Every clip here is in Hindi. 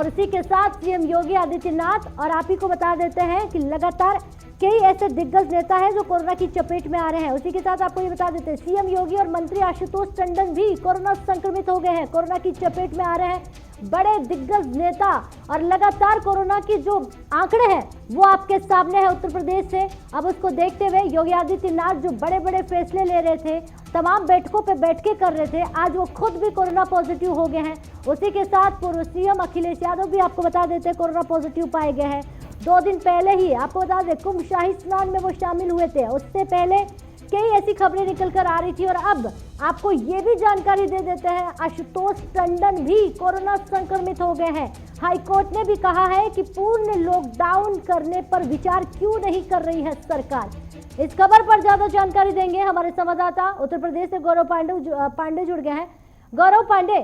और इसी के साथ सीएम योगी आदित्यनाथ और आप ही को बता देते हैं कि लगातार कई ऐसे दिग्गज नेता हैं जो कोरोना की चपेट में आ रहे हैं। उसी के साथ आपको ये बता देते हैं सीएम योगी और मंत्री आशुतोष टंडन भी कोरोना संक्रमित हो गए हैं, कोरोना की चपेट में आ रहे हैं बड़े दिग्गज नेता। और लगातार कोरोना की जो आंकड़े हैं वो आपके सामने है उत्तर प्रदेश से। अब उसको देखते हुए योगी आदित्यनाथ जो बड़े बड़े फैसले ले रहे थे, तमाम बैठकों पे बैठकें कर रहे थे, आज वो खुद भी कोरोना पॉजिटिव हो गए हैं। उसी के साथ पूर्व सीएम अखिलेश यादव भी आपको बता देते हैं कोरोना पॉजिटिव पाए गए हैं। 2 दिन पहले ही आपको बता दें कुंभ शाही स्नान में वो शामिल हुए थे। उससे पहले कई ऐसी खबरें निकल कर आ रही थी और अब आपको ये भी जानकारी दे देते हैं आशुतोष टंडन भी कोरोना संक्रमित हो गए हैं। हाईकोर्ट ने भी कहा है कि पूर्ण लॉकडाउन करने पर विचार क्यों नहीं कर रही है सरकार। इस खबर पर ज्यादा जानकारी देंगे हमारे संवाददाता उत्तर प्रदेश से गौरव पांडे जुड़ गए हैं। गौरव पांडे,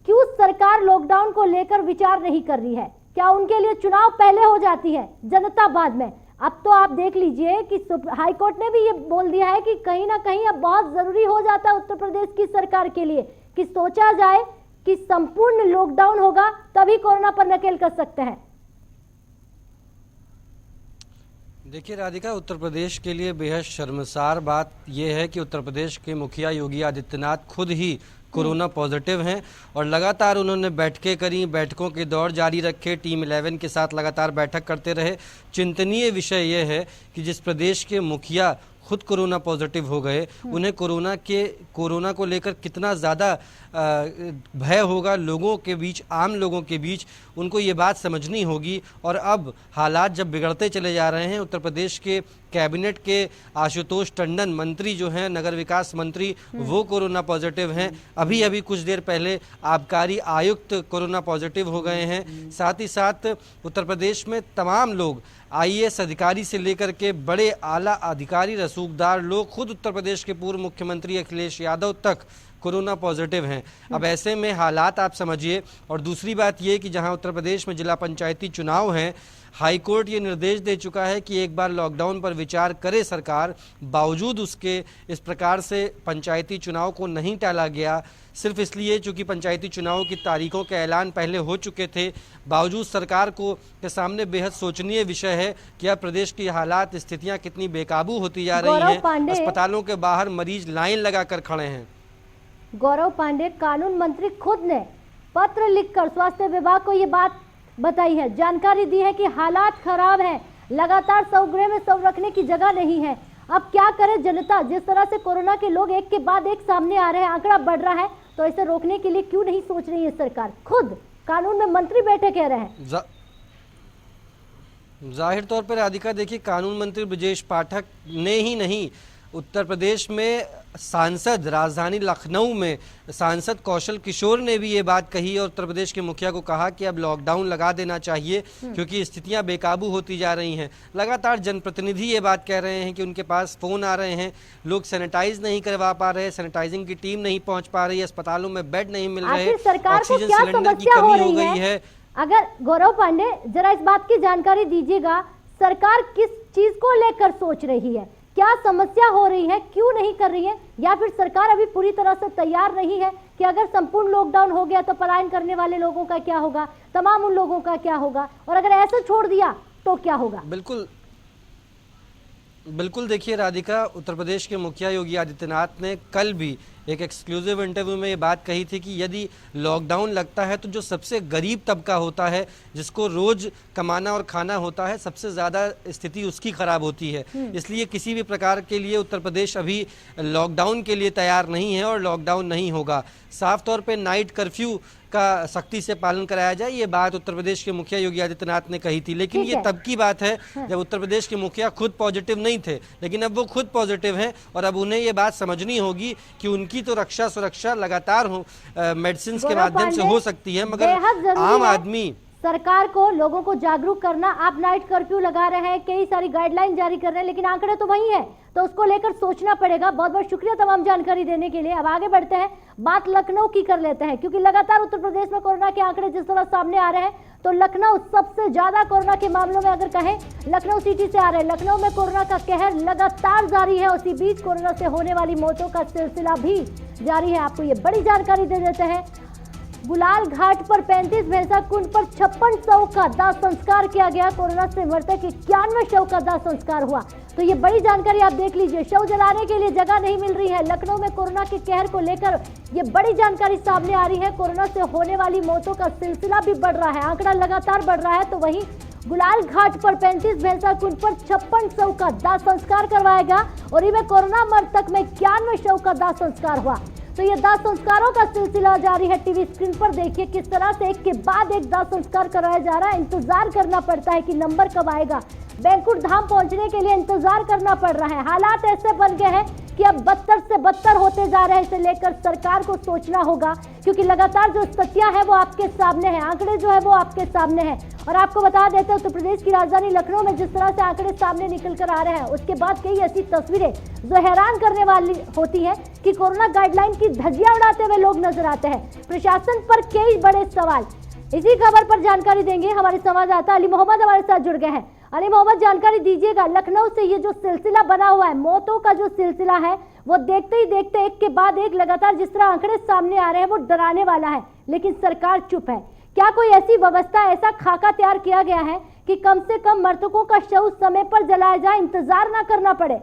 क्यों सरकार लॉकडाउन को लेकर विचार नहीं कर रही है? क्या उनके लिए चुनाव पहले हो जाती है, जनता बाद में? अब तो आप देख लीजिए कि हाईकोर्ट ने भी ये बोल दिया है कि कहीं ना कहीं अब बहुत जरूरी हो जाता है उत्तर प्रदेश की सरकार के लिए कि सोचा जाए कि संपूर्ण लॉकडाउन होगा तभी कोरोना पर नकेल कर सकते हैं। देखिए राधिका, उत्तर प्रदेश के लिए बेहद शर्मसार बात यह है कि उत्तर प्रदेश के मुखिया योगी आदित्यनाथ खुद ही कोरोना पॉजिटिव हैं और लगातार उन्होंने बैठकें करी, बैठकों के दौर जारी रखे, टीम 11 के साथ लगातार बैठक करते रहे। चिंतनीय विषय यह है कि जिस प्रदेश के मुखिया खुद कोरोना पॉजिटिव हो गए, उन्हें कोरोना को लेकर कितना ज़्यादा भय होगा लोगों के बीच, आम लोगों के बीच, उनको ये बात समझनी होगी। और अब हालात जब बिगड़ते चले जा रहे हैं, उत्तर प्रदेश के कैबिनेट के आशुतोष टंडन मंत्री जो हैं, नगर विकास मंत्री, वो कोरोना पॉजिटिव हैं। अभी कुछ देर पहले आबकारी आयुक्त कोरोना पॉजिटिव हो गए हैं। साथ ही साथ उत्तर प्रदेश में तमाम लोग, आईएएस अधिकारी से लेकर के बड़े आला अधिकारी, रसूखदार लोग, खुद उत्तर प्रदेश के पूर्व मुख्यमंत्री अखिलेश यादव तक कोरोना पॉजिटिव हैं। अब ऐसे में हालात आप समझिए। और दूसरी बात ये कि जहां उत्तर प्रदेश में जिला पंचायती चुनाव हैं, हाईकोर्ट ये निर्देश दे चुका है कि एक बार लॉकडाउन पर विचार करे सरकार, बावजूद उसके इस प्रकार से पंचायती चुनाव को नहीं टाला गया, सिर्फ इसलिए चूंकि पंचायती चुनाव की तारीखों के ऐलान पहले हो चुके थे। बावजूद सरकार के सामने बेहद सोचनीय विषय है कि अब प्रदेश की हालात, स्थितियां कितनी बेकाबू होती जा रही हैं। अस्पतालों के बाहर मरीज लाइन लगाकर खड़े हैं। गौरव पांडे, कानून मंत्री खुद ने पत्र लिखकर स्वास्थ्य विभाग को ये बात बताई है, जानकारी दी है कि हालात खराब हैं, लगातार 100 गृह में 100 रखने की जगह नहीं है। अब क्या करे जनता? जिस तरह से कोरोना के लोग एक के बाद एक सामने आ रहे हैं, आंकड़ा बढ़ रहा है, तो इसे रोकने के लिए क्यों नहीं सोच रही है सरकार? खुद कानून में मंत्री बैठे कह रहे हैं। जाहिर तौर पर राधिका, देखिए, कानून मंत्री ब्रजेश पाठक ने ही नहीं, उत्तर प्रदेश में सांसद, राजधानी लखनऊ में सांसद कौशल किशोर ने भी ये बात कही और उत्तर प्रदेश के मुखिया को कहा कि अब लॉकडाउन लगा देना चाहिए क्योंकि स्थितियां बेकाबू होती जा रही हैं। लगातार जनप्रतिनिधि ये बात कह रहे हैं कि उनके पास फ़ोन आ रहे हैं, लोग सैनिटाइज नहीं करवा पा रहे, सैनिटाइजिंग की टीम नहीं पहुंच पा रही, अस्पतालों में बेड नहीं मिल रहे, ऑक्सीजन सिलेंडर की कमी हो गई है। अगर गौरव पांडे जरा इस बात की जानकारी दीजिएगा, सरकार किस चीज को लेकर सोच रही है? क्या समस्या हो रही है, क्यों नहीं कर रही है? या फिर सरकार अभी पूरी तरह से तैयार नहीं है कि अगर संपूर्ण लॉकडाउन हो गया तो पलायन करने वाले लोगों का क्या होगा, तमाम उन लोगों का क्या होगा, और अगर ऐसे छोड़ दिया तो क्या होगा? बिल्कुल देखिए राधिका, उत्तर प्रदेश के मुखिया योगी आदित्यनाथ ने कल भी एक एक्सक्लूसिव इंटरव्यू में ये बात कही थी कि यदि लॉकडाउन लगता है तो जो सबसे गरीब तबका होता है, जिसको रोज कमाना और खाना होता है, सबसे ज़्यादा स्थिति उसकी खराब होती है। इसलिए किसी भी प्रकार के लिए उत्तर प्रदेश अभी लॉकडाउन के लिए तैयार नहीं है और लॉकडाउन नहीं होगा। साफ तौर पे नाइट कर्फ्यू का सख्ती से पालन कराया जाए, ये बात उत्तर प्रदेश के मुखिया योगी आदित्यनाथ ने कही थी। लेकिन ये तब की बात है जब उत्तर प्रदेश के मुखिया खुद पॉजिटिव नहीं थे, लेकिन अब वो खुद पॉजिटिव हैं और अब उन्हें ये बात समझनी होगी कि उनकी तो रक्षा सुरक्षा लगातार मेडिसिन के माध्यम से हो सकती है, मगर आम आदमी, सरकार को, लोगों को जागरूक करना। आप नाइट कर्फ्यू लगा रहे हैं, कई सारी गाइडलाइन जारी कर रहे हैं, लेकिन आंकड़े तो वही है, तो उसको लेकर सोचना पड़ेगा। बहुत बहुत शुक्रिया तमाम जानकारी देने के लिए। अब आगे बढ़ते हैं, बात लखनऊ की कर लेते हैं, क्योंकि लगातार उत्तर प्रदेश में कोरोना के आंकड़े जिस तरह सामने आ रहे हैं, तो लखनऊ सबसे ज्यादा कोरोना के मामलों में अगर कहें लखनऊ सिटी से आ रहे हैं। लखनऊ में कोरोना का कहर लगातार जारी है, उसी बीच कोरोना से होने वाली मौतों का सिलसिला भी जारी है। आपको ये बड़ी जानकारी दे देते हैं, गुलाल घाट पर 35, भैंसा कुंड पर 56 शव का दाह संस्कार किया गया। कोरोना से मृतक 91 शव का दाह संस्कार हुआ। तो ये बड़ी जानकारी आप देख लीजिए। शव जलाने के लिए जगह नहीं मिल रही है। लखनऊ में कोरोना के कहर को लेकर ये बड़ी जानकारी सामने आ रही है। कोरोना से होने वाली मौतों का सिलसिला भी बढ़ रहा है, आंकड़ा लगातार बढ़ रहा है। तो वहीं गुलाल घाट पर 35, भैंसा कुंड पर 56 शव का दाह संस्कार करवाया गया और इनमें कोरोना मृतक में 91 शव का दाह संस्कार हुआ। तो ये दाह संस्कारों का सिलसिला जारी है। टीवी स्क्रीन पर देखिए किस तरह से एक के बाद एक दाह संस्कार कराया जा रहा है। इंतजार करना पड़ता है कि नंबर कब आएगा। बैंकुट धाम पहुंचने के लिए इंतजार करना पड़ रहा है। हालात ऐसे बन गए हैं कि अब बदतर से बदतर होते जा रहे हैं। इसे लेकर सरकार को सोचना होगा, क्योंकि लगातार जो स्थितियां हैं वो आपके सामने है, आंकड़े जो है वो आपके सामने हैं। और आपको बता देते हैं, उत्तर प्रदेश की राजधानी लखनऊ में जिस तरह से आंकड़े सामने निकल कर आ रहे हैं, उसके बाद कई ऐसी तस्वीरें जो हैरान करने वाली होती हैं कि कोरोना गाइडलाइन की धज्जियां उड़ाते हुए लोग नजर आते हैं। प्रशासन पर कई बड़े सवाल। इसी खबर पर जानकारी देंगे हमारे संवाददाता अली मोहम्मद हमारे साथ जुड़ गए हैं। अली मोहम्मद, जानकारी दीजिएगा, लखनऊ से ये जो सिलसिला बना हुआ है, मौतों का जो सिलसिला है वो देखते ही देखते एक के बाद एक लगातार जिस तरह आंकड़े सामने आ रहे हैं वो डराने वाला है, लेकिन सरकार चुप है। क्या कोई ऐसी व्यवस्था, ऐसा खाका तैयार किया गया है कि कम से कम मृतकों का शव समय पर जलाया जाए, इंतजार ना करना पड़े?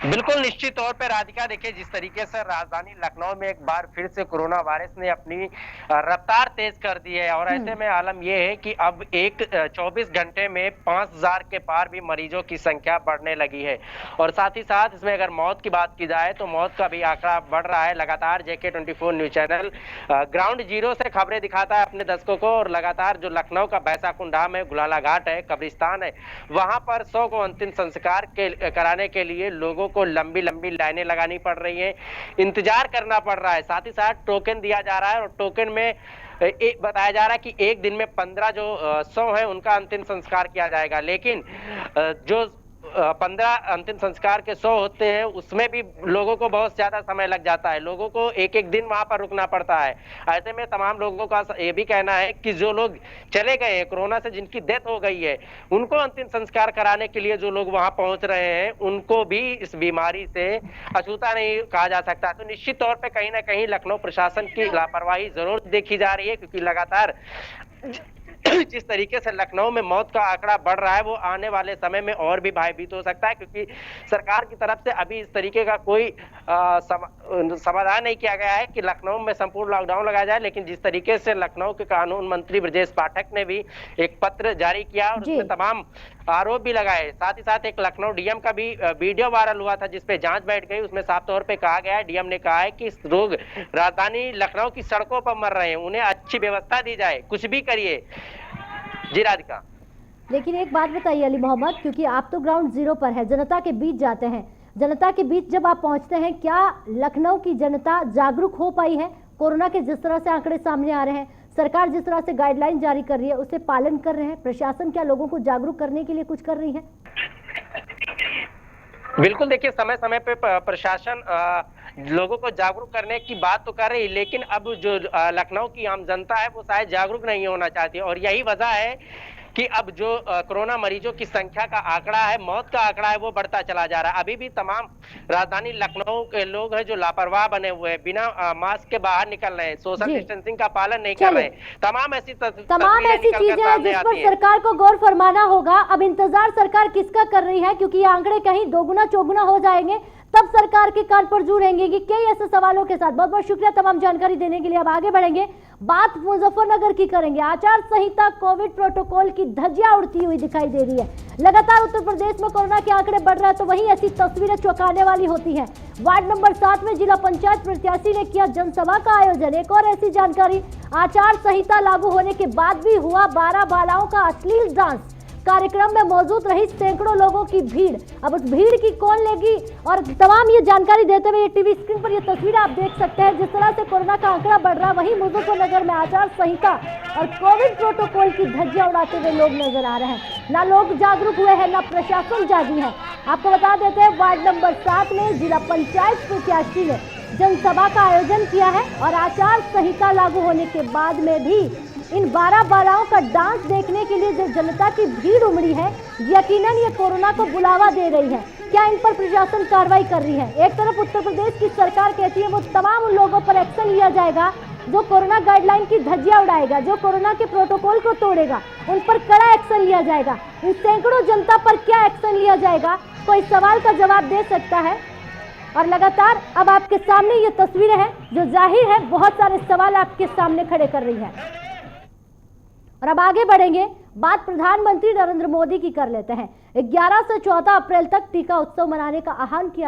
बिल्कुल निश्चित तौर पर राधिका, देखिए जिस तरीके से राजधानी लखनऊ में एक बार फिर से कोरोना वायरस ने अपनी रफ्तार तेज कर दी है और ऐसे में आलम यह है कि अब 24 घंटे में 5000 के पार भी मरीजों की संख्या बढ़ने लगी है। और साथ ही साथ इसमें अगर मौत की बात की जाए तो मौत का भी आंकड़ा बढ़ रहा है। लगातार JK24 news channel ground zero से खबरें दिखाता है अपने दर्शकों को और लगातार जो लखनऊ का भैंसा कुंड धाम है, गुलाला घाट है, कब्रिस्तान है, वहां पर 100 को अंतिम संस्कार कराने के लिए लोगों को लंबी लंबी लाइनें लगानी पड़ रही हैं, इंतजार करना पड़ रहा है। साथ ही साथ टोकन दिया जा रहा है और टोकन में बताया जा रहा है कि एक दिन में 15 जो 100 है उनका अंतिम संस्कार किया जाएगा। लेकिन जो 15 अंतिम संस्कार के 100 होते हैं उसमें भी लोगों को बहुत ज्यादा समय लग जाता है। लोगों को एक एक दिन वहां पर रुकना पड़ता है। ऐसे में तमाम लोगों का ये भी कहना है कि जो लोग चले गए हैं कोरोना से, जिनकी डेथ हो गई है, उनको अंतिम संस्कार कराने के लिए जो लोग वहां पहुंच रहे हैं उनको भी इस बीमारी से अछूता नहीं कहा जा सकता। तो निश्चित तौर पर कहीं ना कहीं लखनऊ प्रशासन की लापरवाही जरूर देखी जा रही है, क्योंकि लगातार जिस तरीके से लखनऊ में मौत का आंकड़ा बढ़ रहा है वो आने वाले समय में और भी भयभीत हो सकता है, क्योंकि सरकार की तरफ से अभी इस तरीके का कोई समाधान नहीं किया गया है कि लखनऊ में संपूर्ण लॉकडाउन लगाया जाए। लेकिन जिस तरीके से लखनऊ के कानून मंत्री ब्रजेश पाठक ने भी एक पत्र जारी किया और उसमें तमाम आरोप भी लगाए। साथ ही साथ एक लखनऊ डीएम का भी वीडियो वायरल हुआ था जिसपे जांच बैठ गई। उसमें साफ तौर पे कहा गया है, डीएम ने कहा है कि इस लोग राजधानी लखनऊ की सड़कों पर मर रहे हैं, उन्हें अच्छी व्यवस्था दी जाए, कुछ भी करिए। जी राधिका, लेकिन एक बात बताइए अली मोहम्मद, क्योंकि आप तो ग्राउंड जीरो पर है, जनता के बीच जाते हैं, जनता के बीच जब आप पहुंचते हैं, क्या लखनऊ की जनता जागरूक हो पाई है? कोरोना के जिस तरह से आंकड़े सामने आ रहे हैं, सरकार जिस तरह से गाइडलाइन जारी कर रही है, उसे पालन कर रहे हैं? प्रशासन क्या लोगों को जागरूक करने के लिए कुछ कर रही है? बिल्कुल, देखिए समय समय पे प्रशासन लोगों को जागरूक करने की बात तो कर रही है, लेकिन अब जो लखनऊ की आम जनता है वो शायद जागरूक नहीं होना चाहती और यही वजह है कि अब जो कोरोना मरीजों की संख्या का आंकड़ा है, मौत का आंकड़ा है, वो बढ़ता चला जा रहा है। अभी भी तमाम राजधानी लखनऊ के लोग हैं जो लापरवाह बने हुए हैं, बिना मास्क के बाहर निकल रहे हैं, सोशल डिस्टेंसिंग का पालन नहीं कर रहे हैं। तमाम ऐसी चीजें हैं जिस पर सरकार को गौर फरमाना होगा। अब इंतजार सरकार किसका कर रही है, क्योंकि ये आंकड़े कहीं दोगुना चौगुना हो जाएंगे तब सरकार के कान पर जू रहेंगे कि कई ऐसे सवालों के साथ। बहुत बहुत शुक्रिया तमाम जानकारी देने के लिए। अब आगे बढ़ेंगे, बात मुजफ्फरनगर की करेंगे। आचार संहिता, कोविड प्रोटोकॉल की धज्जियां उड़ती हुई दिखाई दे रही है। लगातार उत्तर प्रदेश में कोरोना के आंकड़े बढ़ रहे हैं, तो वहीं ऐसी तस्वीरें चौंकाने वाली होती हैं। वार्ड नंबर 7 में जिला पंचायत प्रत्याशी ने किया जनसभा का आयोजन। एक और ऐसी जानकारी, आचार संहिता लागू होने के बाद भी हुआ 12 बालाओं का अश्लील डांस। कार्यक्रम में मौजूद रही सैकड़ों लोगों की भीड़। अब उस भीड़ की कौन लेगी, और तमाम ये जानकारी देते हुए टीवी स्क्रीन पर ये तस्वीर आप देख सकते हैं। जिस तरह से कोरोना का आंकड़ा बढ़ रहा है, वहीं मुजफ्फरनगर में आचार संहिता और कोविड प्रोटोकॉल की धज्जियां उड़ाते हुए लोग नजर आ रहे हैं। ना लोग जागरूक हुए हैं, ना प्रशासन जागी है। आपको बता देते हैं, वार्ड नंबर 7 में जिला पंचायत प्रत्याशी ने जनसभा का आयोजन किया है और आचार संहिता लागू होने के बाद में भी इन 12 बालाओं का डांस देखने के लिए जो जनता की भीड़ उमड़ी है, यकीनन ये कोरोना को बुलावा दे रही है। क्या इन पर प्रशासन कार्रवाई कर रही है? एक तरफ उत्तर प्रदेश की सरकार कहती है वो तमाम उन लोगों पर एक्शन लिया जाएगा जो कोरोना गाइडलाइन की धज्जियां उड़ाएगा, जो कोरोना के प्रोटोकॉल को तोड़ेगा, उन पर कड़ा एक्शन लिया जाएगा। इन सैकड़ों जनता पर क्या एक्शन लिया जाएगा, कोई सवाल का जवाब दे सकता है? और लगातार अब आपके सामने ये तस्वीरें हैं जो जाहिर है बहुत सारे सवाल आपके सामने खड़े कर रही है। और अब आगे बढ़ेंगे, बात प्रधानमंत्री नरेंद्र मोदी की कर लेते हैं। 11 से 14 अप्रैल तक टीका उत्सव मनाने का आह्वान किया